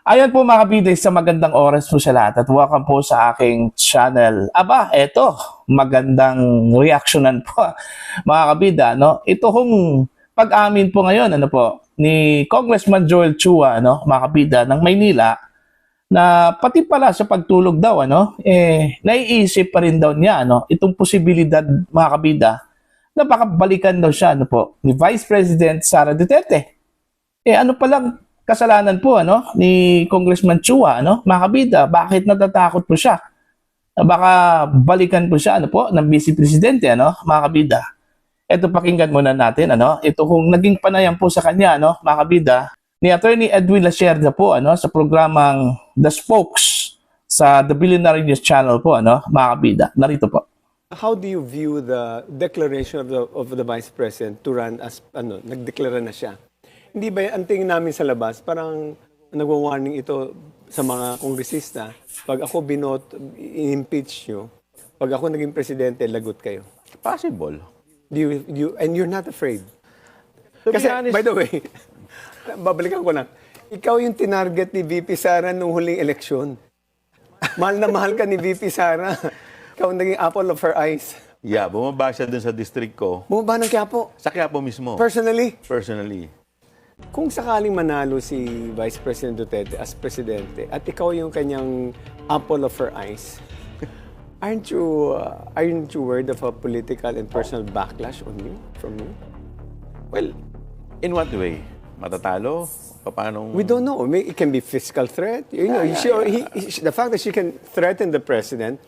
Ayan po mga kabida, sa magandang oras po sa lahat at welcome po sa aking channel. Aba, eto, magandang reactionan po mga kabida, no? Ito hong pag-amin po ngayon, ano po, ni Congressman Joel Chua, no, mga kabida, ng Maynila, na pati pala sa pagtulog daw, ano, naiisip pa rin daw niya, ano, itong posibilidad, mga kabida, na baka balikan daw siya, ano po, ni Vice President Sara Duterte. Ano palang kasalanan po ano ni Congressman Chua ano, mga kabida, bakit natatakot po siya? Baka balikan po siya ano po ng Vice Presidente ano, mga kabida. Ito pakinggan muna natin ano, ito kung naging panayam po sa kanya ano, mga kabida, ni Attorney Edwin Lacerda po ano sa programang The Spokes sa The Billionaire News Channel po ano, mga kabida. Narito po. How do you view the declaration of the Vice President to run as nagdeklara na siya? Hindi ba ang tingin namin sa labas, parang nagwa-warning ito sa mga kongresista, pag ako impeach nyo, pag ako naging presidente, lagot kayo. Possible. And you're not afraid. To be Kasi, honest, by the way, babalikan ko lang, ikaw yung tinarget ni VP Sara nung huling eleksyon. Mahal na mahal ka ni VP Sara. Ikaw ang naging apple of her eyes. yeah, bumaba siya dun sa district ko. Bumaba ng Quiapo. Sa Quiapo mismo. Personally. Personally. Kung sakaling manalo si Vice President Duterte as presidente at ikaw yung kanyang apple of her eyes, aren't you worried of a political and personal backlash on you from you? Well, in what way? Matatalo? Paano? We don't know. It can be fiscal threat. You know, the fact that she can threaten the president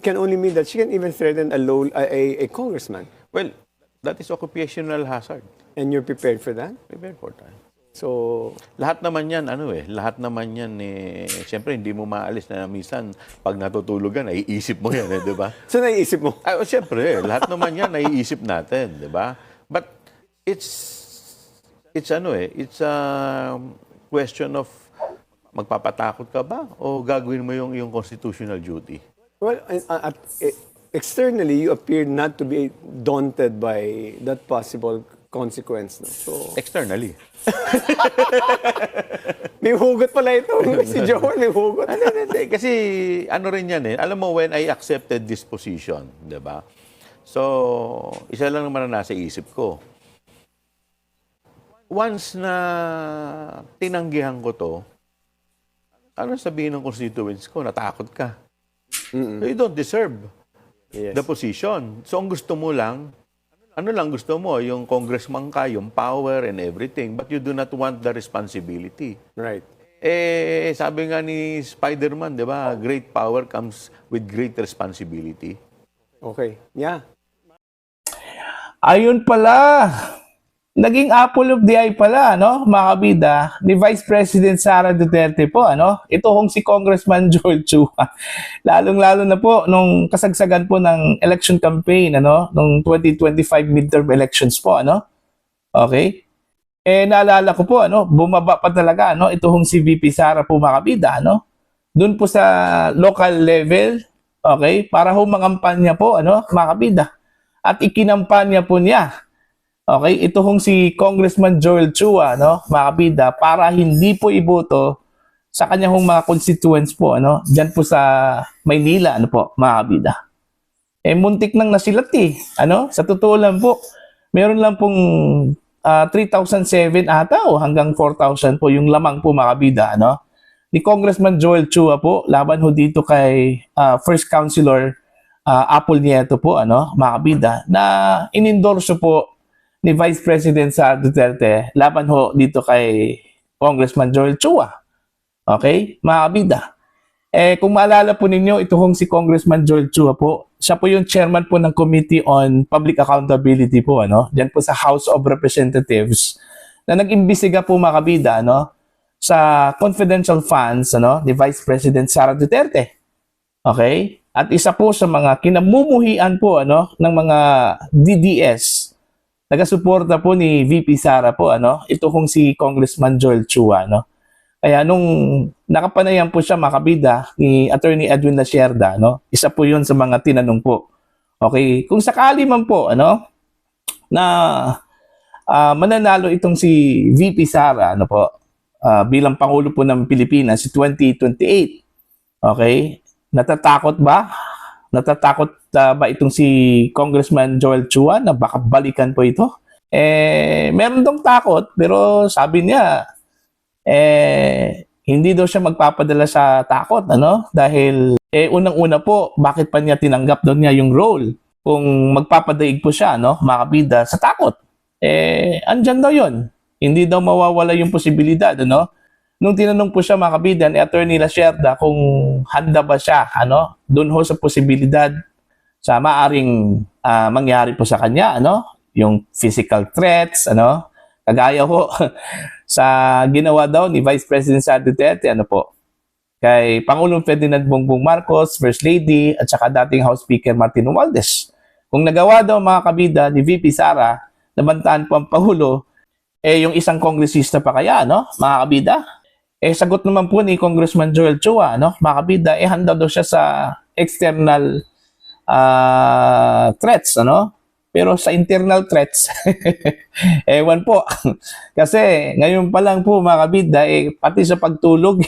can only mean that she can even threaten a congressman. Well, that is occupational hazard. And you're prepared for that? Prepared for that. So, Lahat naman yan, siyempre hindi mo maalis na minsan pag natutulog ka, naiisip mo yan, di ba? so naiisip mo? Siyempre, lahat naman yan naiisip natin, di ba? But it's a question of magpapatakot ka ba o gagawin mo yung constitutional duty? Well, externally, you appear not to be daunted by that possible consequence. No? So, Externally. may hugot pala ito. Si Joel, may hugot. Hindi. Kasi ano rin yan eh. Alam mo, when I accepted this position, di ba? So, isa lang naman na nasa isip ko. Once na tinanggihan ko to, ano sabihin ng constituents ko? Natakot ka. You don't deserve Yes. the position. So, ang gusto mo lang, gusto mo? Yung congressman ka, yung power and everything, but you do not want the responsibility. Right. Sabi nga ni Spider-Man, di ba? Great power comes with great responsibility. Okay. Yeah. Ayun pala. Naging apple of the eye pala, no, mga kabida, ni Vice President Sara Duterte po, ano? Ito hong si Congressman Joel Chua. Lalong-lalo na po nung kasagsagan po ng election campaign, ano, nung 2025 midterm elections po, ano? Okay? Naalala ko po, ano, bumaba pa talaga, ano, ito hong si VP Sara po, mga kabida, ano? Doon po sa local level, okay, para humangampanya po, ano, mga kabida. At ikinampanya po niya. Okay, ito hong si Congressman Joel Chua, no, mga kabida, para hindi po iboto sa kanyang mga constituents po, ano, diyan po sa Maynila, ano po, mga kabida. Muntik nang nasilat ano, sa totoo lang po, meron lang pong 3,007 ata o hanggang 4,000 po yung lamang po, mga kabida, ano, ni Congressman Joel Chua po, laban ho dito kay First Councilor Apple Nieto po, ano, mga kabida, na inendorso po ni Vice President Sara Duterte laban ho dito kay Congressman Joel Chua. Okay? Mga kabida. Kung maalala po ninyo, ito hong si Congressman Joel Chua po, siya po yung chairman po ng Committee on Public Accountability po, ano? Diyan po sa House of Representatives na nag-imbestiga po, mga kabida, ano, sa confidential funds, ano, ni Vice President Sara Duterte. Okay? At isa po sa mga kinamumuhian po, ano, ng mga DDS, nagasuporta po ni VP Sara po, ano, ito kong si Congressman Joel Chua, no. Kaya nung nakapanayam po siya, mga kabida, ni Attorney Edwin Lacerda, no, isa po yun sa mga tinanong po. Okay, kung sakali man po, ano, na mananalo itong si VP Sara, ano po, bilang Pangulo po ng Pilipinas si 2028. Okay? Natatakot ba? Natatakot ba itong si Congressman Joel Chua na baka balikan po ito? Meron dong takot pero sabi niya hindi daw siya magpapadala sa takot, ano? Dahil unang-una po, bakit pa niya tinanggap daw niya yung role? Kung magpapadaig po siya, no, mga kabida, sa takot. Andyan daw yun. Hindi daw mawawala yung posibilidad, ano? Nung tinanong po siya, mga kabida, ni Attorney Lacerda kung handa ba siya, ano, doon ho sa posibilidad sa maaring mangyari po sa kanya, ano? Yung physical threats, ano? Kagaya ho sa ginawa daw ni Vice President Sara Duterte, ano po, kay Pangulong Ferdinand Bongbong Marcos, First Lady, at saka dating House Speaker Martin Romualdez. Kung nagawa daw mga kabida ni VP Sara, nabantaan po ang Pangulo, yung isang kongresista pa kaya, no, mga kabida? Sagot naman po ni Congressman Joel Chua, no, mga kabida, handa daw siya sa external threats, ano? Pero sa internal threats, ewan po. Kasi ngayon pa lang po mga kabida, pati sa pagtulog,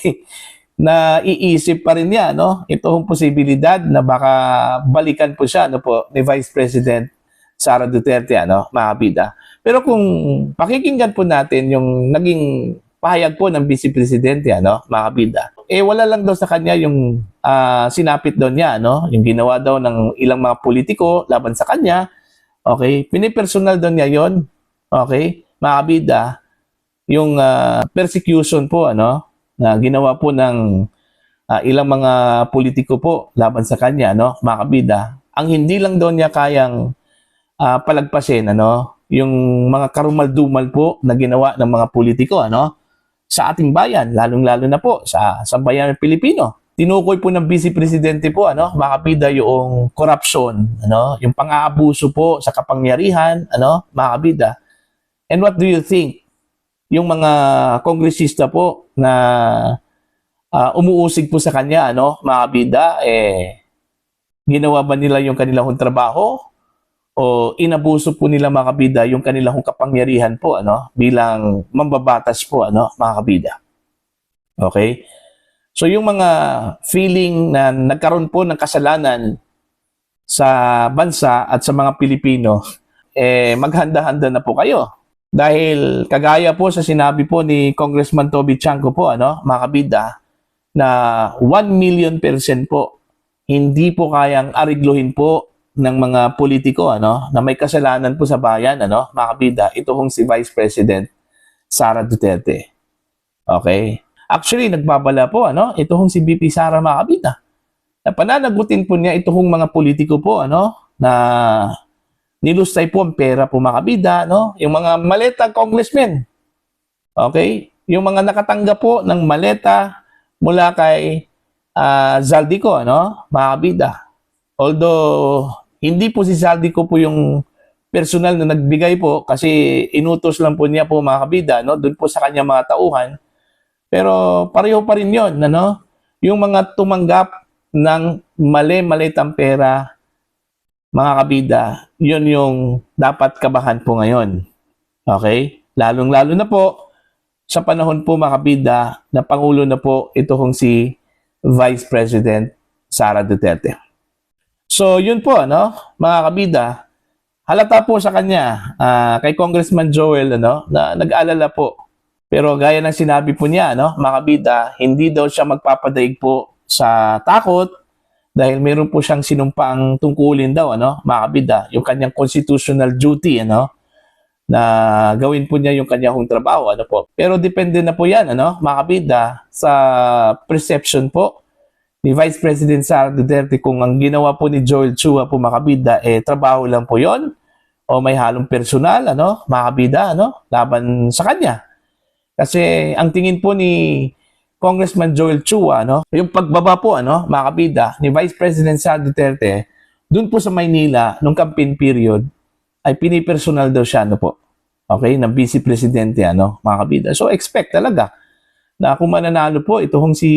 na iisip pa rin niya, no? Itong posibilidad na baka balikan po siya, no po, ni Vice President Sara Duterte, ano, mga kabida. Pero kung pakikinggan po natin yung naging pahayag po ng Vice Presidente, ano, mga kabida, wala lang daw sa kanya yung sinapit daw niya, no? Yung ginawa daw ng ilang mga politiko laban sa kanya. Okay? Pinipersonal doon niya yon. Okay? Mga kabida, yung persecution po, ano, na ginawa po ng ilang mga politiko po laban sa kanya, no, mga kabida, ang hindi lang doon niya kayang palagpasin, ano, yung mga karumal-dumal po na ginawa ng mga politiko, ano, sa ating bayan, lalong-lalo na po sa bayan ng Pilipino. Tinukoy po ng Vice Presidente po, ano, mga kabida, yung corruption, ano, yung pang-aabuso po sa kapangyarihan, ano, mga kabida. And what do you think? Yung mga kongresista po na umuusig po sa kanya, ano, mga kabida, ginawa ba nila yung kanilang trabaho? O inabuso po nila, mga kabida, yung kanilang kapangyarihan po, ano, bilang mambabatas po, ano, mga kabida. Okay? So yung mga feeling na nagkaroon po ng kasalanan sa bansa at sa mga Pilipino, maghanda-handa na po kayo. Dahil kagaya po sa sinabi po ni Congressman Toby Chanco po, ano, mga kabida, na 1,000,000% po hindi po kayang arigluhin po ng mga politiko, ano, na may kasalanan po sa bayan, ano, mga kabida, ito hong si Vice President Sara Duterte. Okay? Actually, nagbabala po, ano, ito hong si VP Sara, mga kabida. Na pananagutin po niya ito hong mga politiko po, ano, na nilustay po ang pera po, mga kabida, no? Yung mga maleta congressmen. Okay? Yung mga nakatanggap po ng maleta mula kay Zaldico, no? Mga kabida. Although, hindi po si Zaldico po yung personal na nagbigay po kasi inutos lang po niya po, mga kabida, no? Doon po sa kanya mga tauhan. Pero pareho pa rin yun, ano? Yung mga tumanggap ng mali-malitang pera, mga kabida, yun yung dapat kabahan po ngayon. Okay? Lalong-lalo na po sa panahon po, mga kabida, na Pangulo na po ito hong si Vice President Sara Duterte. So, yun po, ano, mga kabida, halata po sa kanya, kay Congressman Joel, ano, na nag-alala po. Pero gaya ng sinabi po niya, no, mga kabida, hindi daw siya magpapadaig po sa takot dahil meron po siyang sinumpaang tungkulin daw, ano, mga kabida, yung kanyang constitutional duty, ano, na gawin po niya yung kanyang trabaho, ano po. Pero depende na po yan, ano, mga kabida, sa perception po ni Vice President Sara Duterte kung ang ginawa po ni Joel Chua po, mga kabida, trabaho lang po yon o may halong personal, ano, mga kabida, ano, laban sa kanya. Kasi ang tingin po ni Congressman Joel Chua, no, yung pagbaba po, ano, mga kabida, ni Vice President Sara Duterte, dun po sa Maynila, nung campaign period, ay pinipersonal daw siya, ano po, okay, ng Vice Presidente, ano, mga kabida. So, expect talaga na kung mananalo po, ito hong si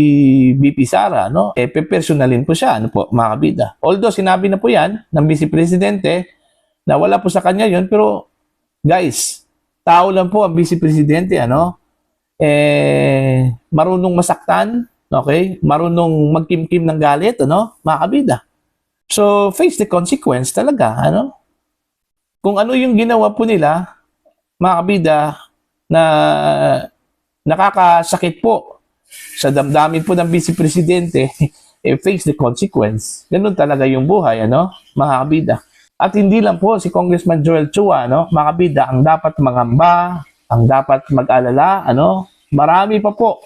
VP Sara, no, pepersonalin po siya, ano po, mga kabida. Although, sinabi na po yan ng Vice Presidente na wala po sa kanya yon, pero, guys, tao lang po ang Vice Presidente, ano. marunong masaktan, okay? Marunong magkimkim ng galit, ano? Mga kabida. So, face the consequence talaga, ano? Kung ano yung ginawa po nila, mga kabida, na nakakasakit po sa damdamin po ng Vice Presidente, face the consequence. Ganun talaga yung buhay, ano? Mga kabida. At hindi lang po si Congressman Joel Chua, ano? Mga kabida, ang dapat mangamba, ang dapat mag-alala, ano? Marami pa po.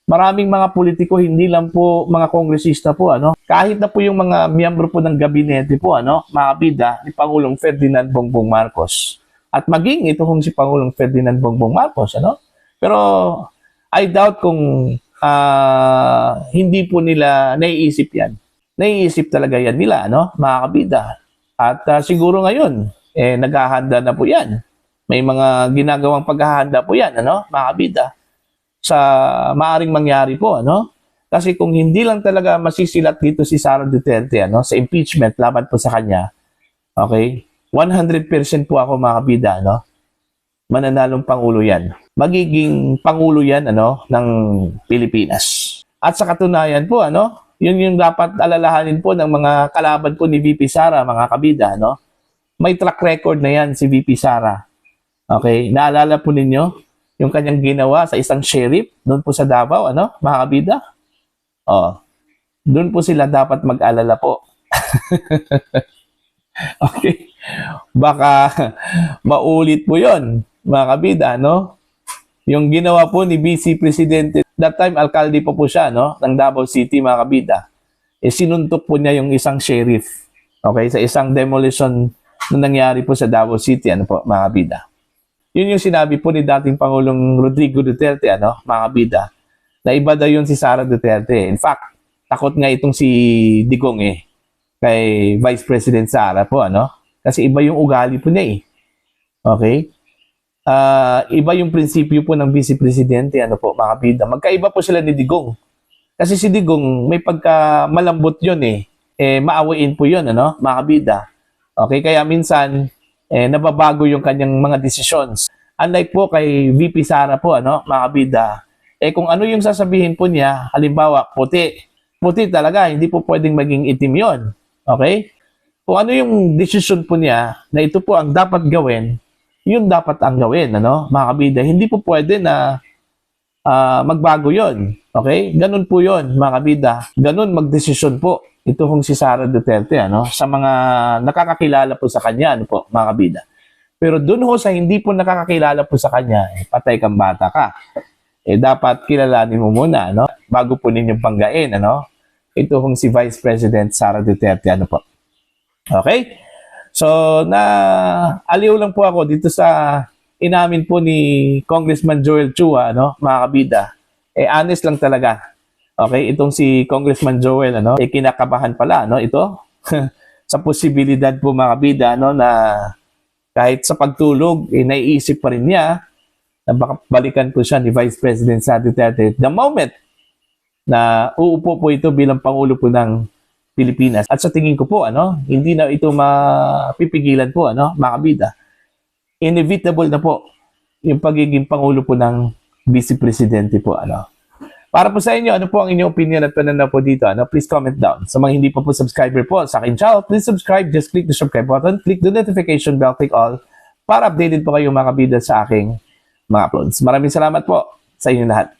Maraming mga politiko, hindi lang po mga kongresista po, ano? Kahit na po yung mga miyembro po ng gabinete po, ano? Mga kabida, ni Pangulong Ferdinand Bongbong Marcos. At maging ito kung si Pangulong Ferdinand Bongbong Marcos, ano? Pero I doubt kung hindi po nila naiisip yan. Naiisip talaga yan nila, ano? Mga kabida. At siguro ngayon, naghahanda na po yan. May mga ginagawang paghahanda po yan, ano? Mga kabida. Sa maaring mangyari po, ano? Kasi kung hindi lang talaga masisilat dito si Sara Duterte, ano, sa impeachment laban po sa kanya, okay? 100% po ako mga kabida, ano? Mananalong pangulo yan. Magiging pangulo yan, ano, ng Pilipinas. At sa katunayan po, ano, yun yung dapat alalahanin po ng mga kalaban po ni VP Sara, mga kabida, ano? May track record na yan si VP Sara. Okay? Naalala po ninyo yung kanyang ginawa sa isang sheriff doon po sa Davao, ano, mga kabida? Oh, doon po sila dapat mag-alala po. Okay. Baka maulit po yon, mga kabida, no? Yung ginawa po ni Vice Presidente, that time alkalde po siya, no, ng Davao City, mga kabida. Sinuntok po niya yung isang sheriff. Okay, sa isang demolition na nangyari po sa Davao City, ano po, mga kabida. Yun yung sinabi po ni dating Pangulong Rodrigo Duterte, ano, mga kabida, na iba daw yun si Sara Duterte. In fact, takot nga itong si Digong kay Vice President Sara po, ano? Kasi iba yung ugali po niya Okay? Iba yung prinsipyo po ng Vice Presidente, ano po, mga kabida. Magkaiba po sila ni Digong. Kasi si Digong, may pagka malambot yun maawain po yun, ano, mga kabida. Okay, kaya minsan, nababago yung kanyang mga decisions. Unlike po kay VP Sara po, ano, mga kabida, kung ano yung sasabihin po niya, halimbawa, puti talaga, hindi po pwedeng maging itim yon. Okay? Kung ano yung decision po niya, na ito po ang dapat gawin, yun dapat ang gawin, ano, mga kabida. Hindi po pwede na magbago yon. Okay? Ganun po yon, mga kabida. Ganun magdesisyon po. Ito kung si Sara Duterte, ano, sa mga nakakakilala po sa kanya, ano po, mga kabida. Pero dun ho sa hindi po nakakakilala po sa kanya, patay kang bata ka. Dapat kilalanin mo muna, ano, bago po ninyong panggain, ano. Ito kung si Vice President Sara Duterte, ano po. Okay? So, aliw lang po ako dito sa inamin po ni Congressman Joel Chua, ano, mga kabida. Honest lang talaga. Okay, itong si Congressman Joel, ano, kinakabahan pala, no, ito, sa posibilidad po mga kabida, no, na kahit sa pagtulog, naiisip pa rin niya na baka balikan po siya ni Vice President Sara Duterte the moment na uupo po ito bilang Pangulo po ng Pilipinas. At sa tingin ko po, ano, hindi na ito mapipigilan po, ano, mga kabida. Inevitable na po yung pagiging Pangulo po ng Vice Presidente po, ano. Para po sa inyo, ano po ang inyong opinion at pananaw po dito? Ano? Please comment down. Sa mga hindi pa po subscriber po sa akin channel, please subscribe. Just click the subscribe button, click the notification bell, click all para updated po kayo mga kabida sa aking mga uploads. Maraming salamat po sa inyo lahat.